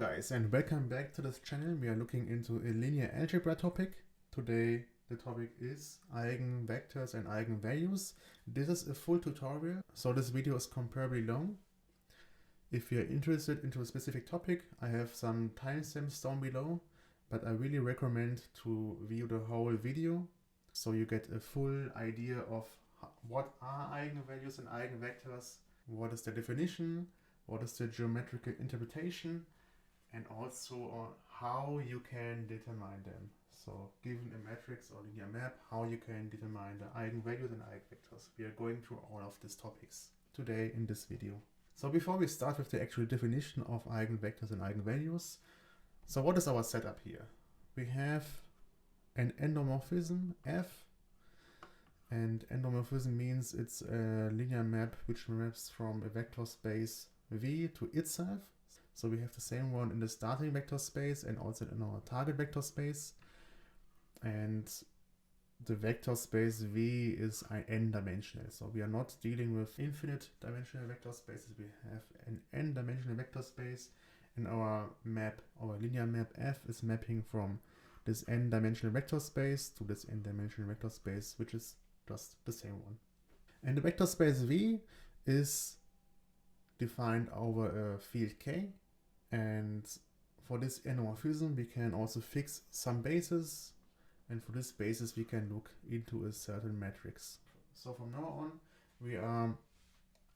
guys, and welcome back to this channel. We are looking into a linear algebra topic. Today the topic is eigenvectors and eigenvalues. This is a full tutorial, so this video is comparably long. If you're interested into a specific topic, I have some timestamps down below, but I really recommend to view the whole video so you get a full idea of what are eigenvalues and eigenvectors, what is the definition, what is the geometrical interpretation, and also how you can determine them. So given a matrix or linear map, how you can determine the eigenvalues and eigenvectors. We are going through all of these topics today in this video. So before we start with the actual definition of eigenvectors and eigenvalues, so what is our setup here? We have an endomorphism F, and endomorphism means it's a linear map which maps from a vector space V to itself. So we have the same one in the starting vector space and also in our target vector space. And the vector space V is n-dimensional. So we are not dealing with infinite dimensional vector spaces. We have an n-dimensional vector space, and our map, our linear map F, is mapping from this n-dimensional vector space to this n-dimensional vector space, which is just the same one. And the vector space V is defined over a field K, and for this endomorphism we can also fix some bases, and for this basis we can look into a certain matrix. So from now on we are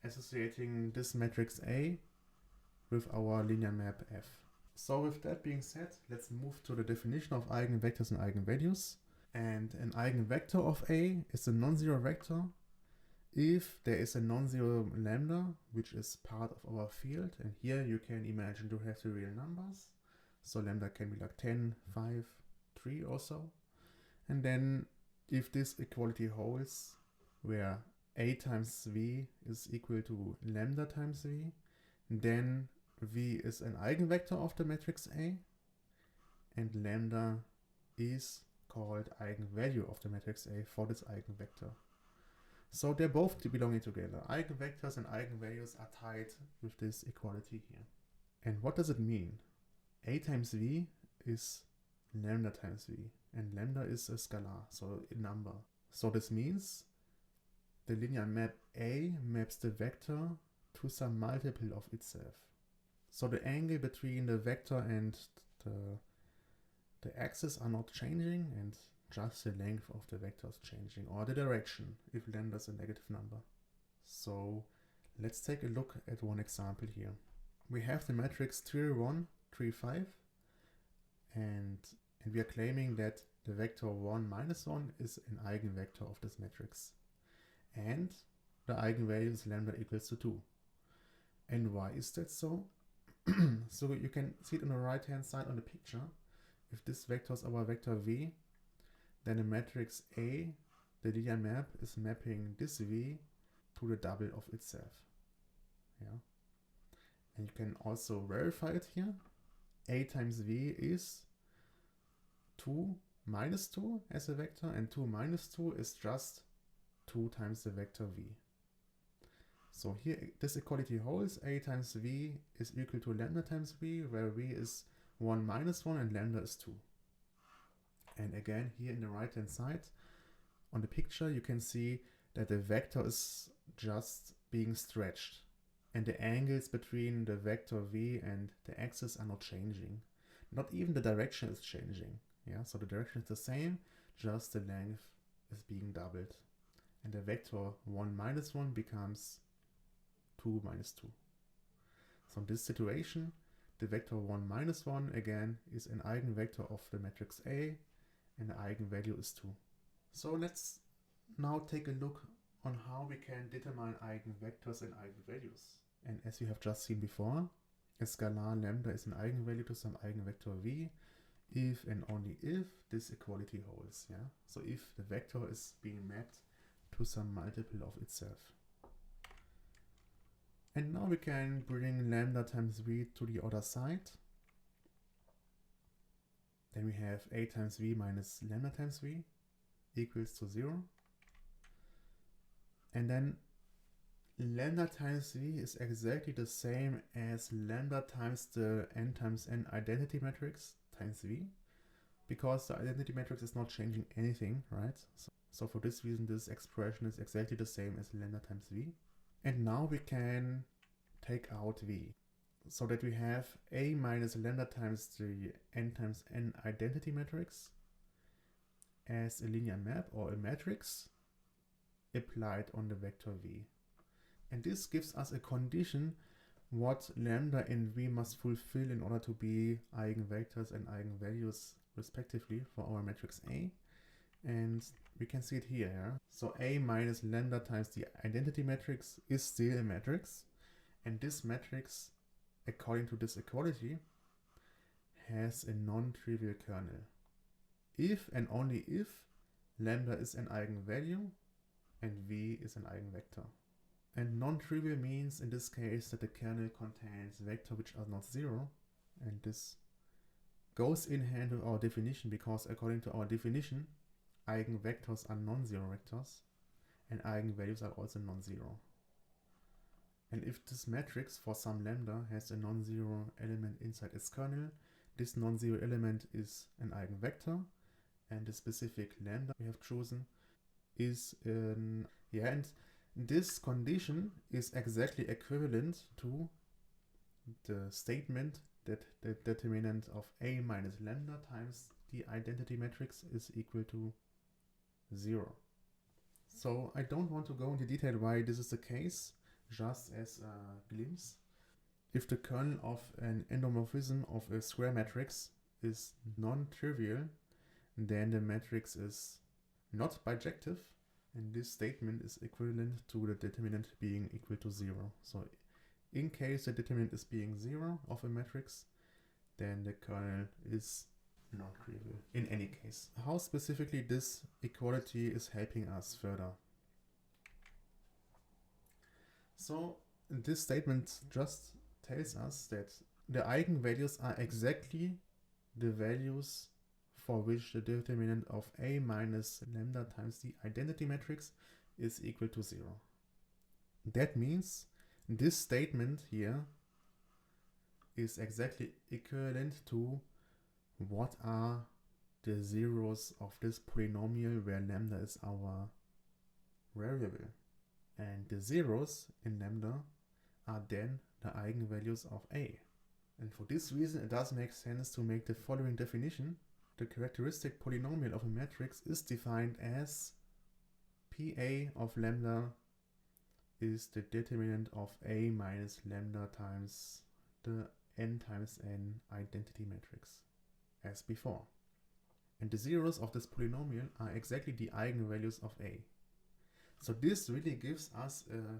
associating this matrix A with our linear map F. So with that being said, let's move to the definition of eigenvectors and eigenvalues. And an eigenvector of A is a non-zero vector if there is a non-zero lambda, which is part of our field. And here you can imagine to have the real numbers. So lambda can be like 10, 5, 3 or so. And then if this equality holds, where A times V is equal to lambda times V, then V is an eigenvector of the matrix A, and lambda is called eigenvalue of the matrix A for this eigenvector. So they're both belonging together. Eigenvectors and eigenvalues are tied with this equality here. And what does it mean? A times V is lambda times V, and lambda is a scalar, so a number. So this means the linear map A maps the vector to some multiple of itself. So the angle between the vector and the axis are not changing, and just the length of the vector is changing, or the direction if lambda is a negative number. So let's take a look at one example here. We have the matrix 3, 1, 3, 5, and we are claiming that the vector 1 minus 1 is an eigenvector of this matrix, and the eigenvalue is lambda equals to 2. And why is that so? So you can see it on the right hand side on the picture. If this vector is our vector V, then the matrix A, the linear map, is mapping this V to the double of itself. Yeah. And you can also verify it here. A times V is 2 minus 2 as a vector, and 2 minus 2 is just 2 times the vector V. So here this equality holds. A times V is equal to lambda times V, where V is 1 minus 1 and lambda is 2. And again, here in the right hand side on the picture you can see that the vector is just being stretched, and the angles between the vector V and the axis are not changing. Not even the direction is changing. Yeah, so the direction is the same, just the length is being doubled. And the vector 1 minus 1 becomes 2 minus 2. So in this situation, the vector 1 minus 1 again is an eigenvector of the matrix A, and the eigenvalue is 2. So let's now take a look on how we can determine eigenvectors and eigenvalues. And as we have just seen before, a scalar lambda is an eigenvalue to some eigenvector V if and only if this equality holds. Yeah? So if the vector is being mapped to some multiple of itself. And now we can bring lambda times V to the other side. Then we have A times V minus lambda times V equals to 0. And then lambda times v is exactly the same as lambda times the n times n identity matrix times v, because the identity matrix is not changing anything, right? So for this reason, this expression is exactly the same as lambda times v. And now we can take out v, so that we have A minus lambda times the n times n identity matrix as a linear map or a matrix applied on the vector v. And this gives us a condition what lambda in v must fulfill in order to be eigenvectors and eigenvalues respectively for our matrix A. And we can see it here. Yeah? So A minus lambda times the identity matrix is still a matrix, and this matrix, according to this equality, has a non-trivial kernel if and only if lambda is an eigenvalue and v is an eigenvector. And non-trivial means in this case that the kernel contains vectors which are not zero, and this goes in hand with our definition, because according to our definition, eigenvectors are non-zero vectors and eigenvalues are also non-zero. And if this matrix for some lambda has a non-zero element inside its kernel, this non-zero element is an eigenvector, and the specific lambda we have chosen is an, and this condition is exactly equivalent to the statement that the determinant of A minus lambda times the identity matrix is equal to 0. So I don't want to go into detail why this is the case, just as a glimpse. If the kernel of an endomorphism of a square matrix is non-trivial, then the matrix is not bijective, and this statement is equivalent to the determinant being equal to 0. So in case the determinant is being 0 of a matrix, then the kernel is non-trivial in any case. How specifically this equality is helping us further? So this statement just tells us that the eigenvalues are exactly the values for which the determinant of A minus lambda times the identity matrix is equal to 0. That means this statement here is exactly equivalent to what are the zeros of this polynomial where lambda is our variable. And the zeros in lambda are then the eigenvalues of A. And for this reason, it does make sense to make the following definition. The characteristic polynomial of a matrix is defined as PA of lambda is the determinant of A minus lambda times the n times n identity matrix, as before. And the zeros of this polynomial are exactly the eigenvalues of A. So this really gives us a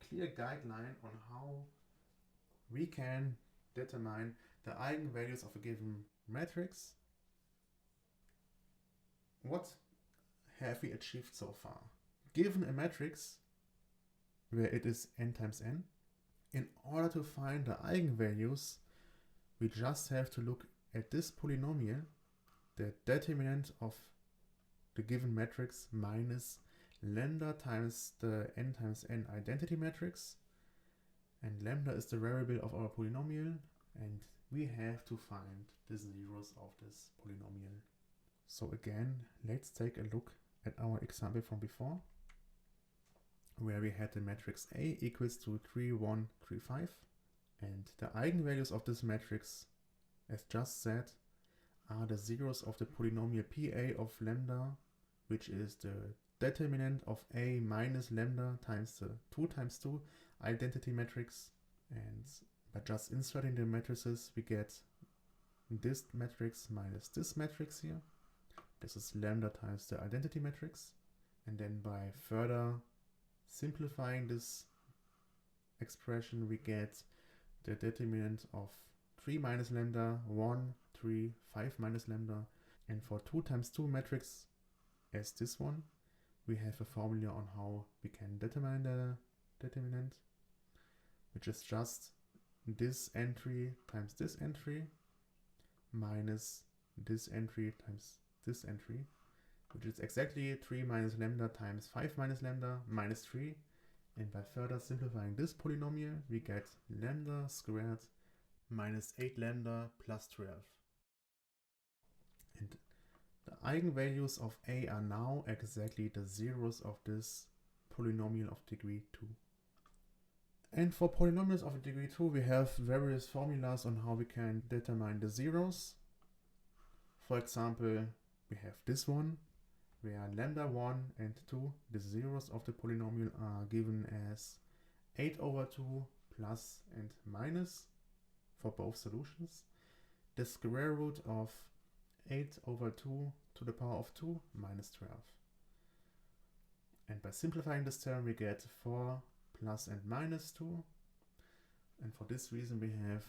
clear guideline on how we can determine the eigenvalues of a given matrix. What have we achieved so far? Given a matrix where it is n times n, in order to find the eigenvalues, we just have to look at this polynomial, the determinant of the given matrix minus lambda times the n times n identity matrix, and lambda is the variable of our polynomial, and we have to find the zeros of this polynomial. So again, let's take a look at our example from before, where we had the matrix A equals to 3, 1, 3, 5, and the eigenvalues of this matrix, as just said, are the zeros of the polynomial PA of lambda, which is the determinant of A minus lambda times the 2 times 2 identity matrix. And by just inserting the matrices, we get this matrix minus this matrix here. This is lambda times the identity matrix. And then by further simplifying this expression, we get the determinant of 3 minus lambda, 1, 3, 5 minus lambda. And for 2 times 2 matrix, as this one, we have a formula on how we can determine the determinant, which is just this entry times this entry minus this entry times this entry, which is exactly 3 minus lambda times 5 minus lambda minus 3. And by further simplifying this polynomial, we get lambda squared minus 8 lambda plus 12. And the eigenvalues of a are now exactly the zeros of this polynomial of degree 2. And for polynomials of degree 2, we have various formulas on how we can determine the zeros. For example, we have this one, where lambda 1 and 2, the zeros of the polynomial, are given as 8 over 2 plus and minus for both solutions, the square root of 8 over 2 to the power of 2 minus 12. And by simplifying this term, we get 4 plus and minus 2. And for this reason, we have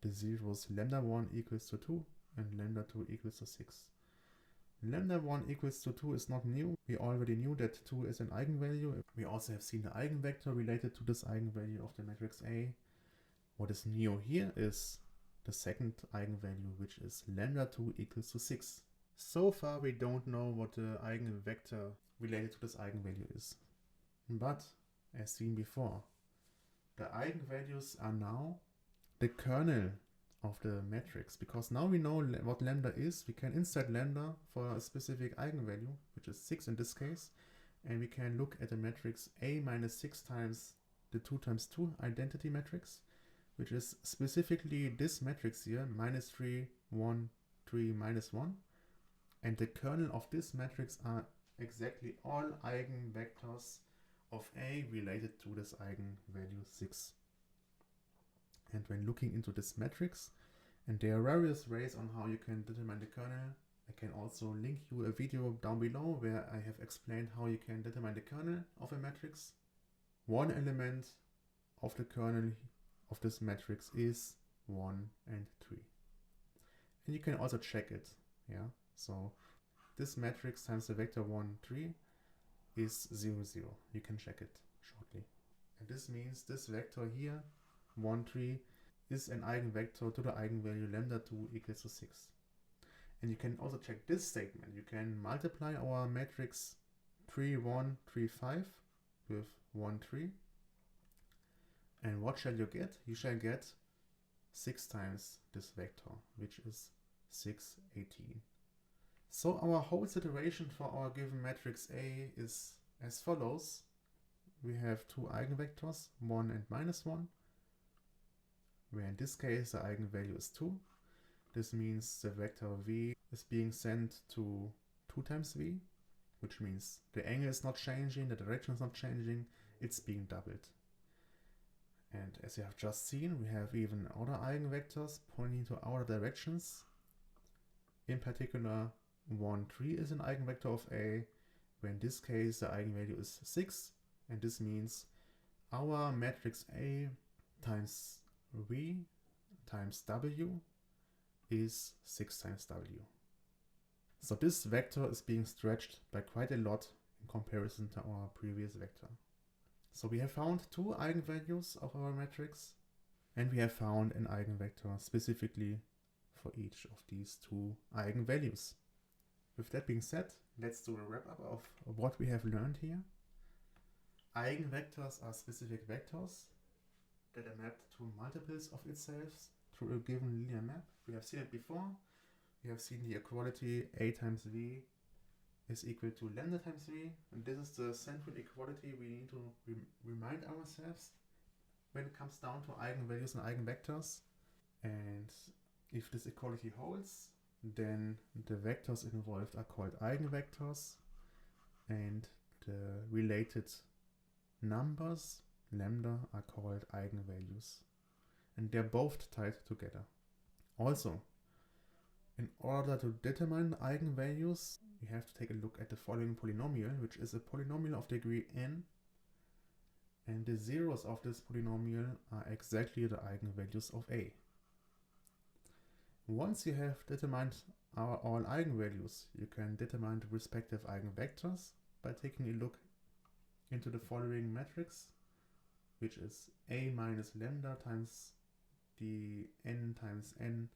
the zeros lambda 1 equals to 2 and lambda 2 equals to 6. Lambda 1 equals to 2 is not new. We already knew that 2 is an eigenvalue. We also have seen the eigenvector related to this eigenvalue of the matrix A. What is new here is the second eigenvalue, which is lambda 2 equals to 6. So far we don't know what the eigenvector related to this eigenvalue is. But, as seen before, the eigenvalues are now the kernel of the matrix, because now we know what lambda is. We can insert lambda for a specific eigenvalue, which is 6 in this case, and we can look at the matrix A minus 6 times the 2 times 2 identity matrix, which is specifically this matrix here, minus 3, 1, 3, minus 1, and the kernel of this matrix are exactly all eigenvectors of A related to this eigenvalue 6. And when looking into this matrix, and there are various ways on how you can determine the kernel, I can also link you a video down below where I have explained how you can determine the kernel of a matrix. One element of the kernel of this matrix is 1 and 3. And you can also check it. Yeah. So this matrix times the vector 1, 3 is 0, 0. You can check it shortly. And this means this vector here, 1, 3, is an eigenvector to the eigenvalue lambda 2 equals to 6. And you can also check this statement. You can multiply our matrix 3, 1, 3, 5 with 1, 3. And what shall you get? You shall get 6 times this vector, which is 6, 18. So our whole situation for our given matrix A is as follows. We have two eigenvectors, 1 and minus 1, where in this case the eigenvalue is 2. This means the vector v is being sent to 2 times v, which means the angle is not changing, the direction is not changing, it's being doubled. And as you have just seen, we have even other eigenvectors pointing to other directions. In particular, 1, 3 is an eigenvector of A, where in this case the eigenvalue is 6, and this means our matrix A times V times W is 6 times W. So this vector is being stretched by quite a lot in comparison to our previous vector. So we have found two eigenvalues of our matrix, and we have found an eigenvector specifically for each of these two eigenvalues. With that being said, let's do a wrap up of what we have learned here. Eigenvectors are specific vectors that are mapped to multiples of itself through a given linear map. We have seen it before. We have seen the equality A times V is equal to lambda times V, and this is the central equality we need to remind ourselves when it comes down to eigenvalues and eigenvectors. And if this equality holds, then the vectors involved are called eigenvectors, and the related numbers, lambda, are called eigenvalues. And they're both tied together. Also, in order to determine eigenvalues, we have to take a look at the following polynomial, which is a polynomial of degree n, and the zeros of this polynomial are exactly the eigenvalues of A. Once you have determined all eigenvalues, you can determine the respective eigenvectors by taking a look into the following matrix, which is A minus lambda times the n times n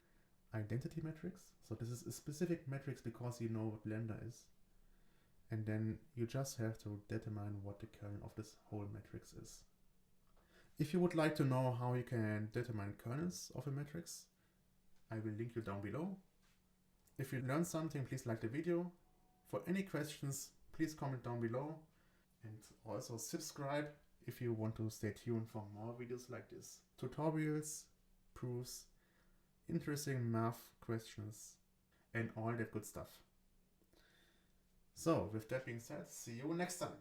identity matrix. So this is a specific matrix because you know what lambda is. and then you just have to determine what the kernel of this whole matrix is. If you would like to know how you can determine kernels of a matrix, I will link you down below. If you learned something, please like the video. For any questions, please comment down below, and also subscribe if you want to stay tuned for more videos like this. Tutorials, proofs, interesting math questions, and all that good stuff. So with that being said, see you next time.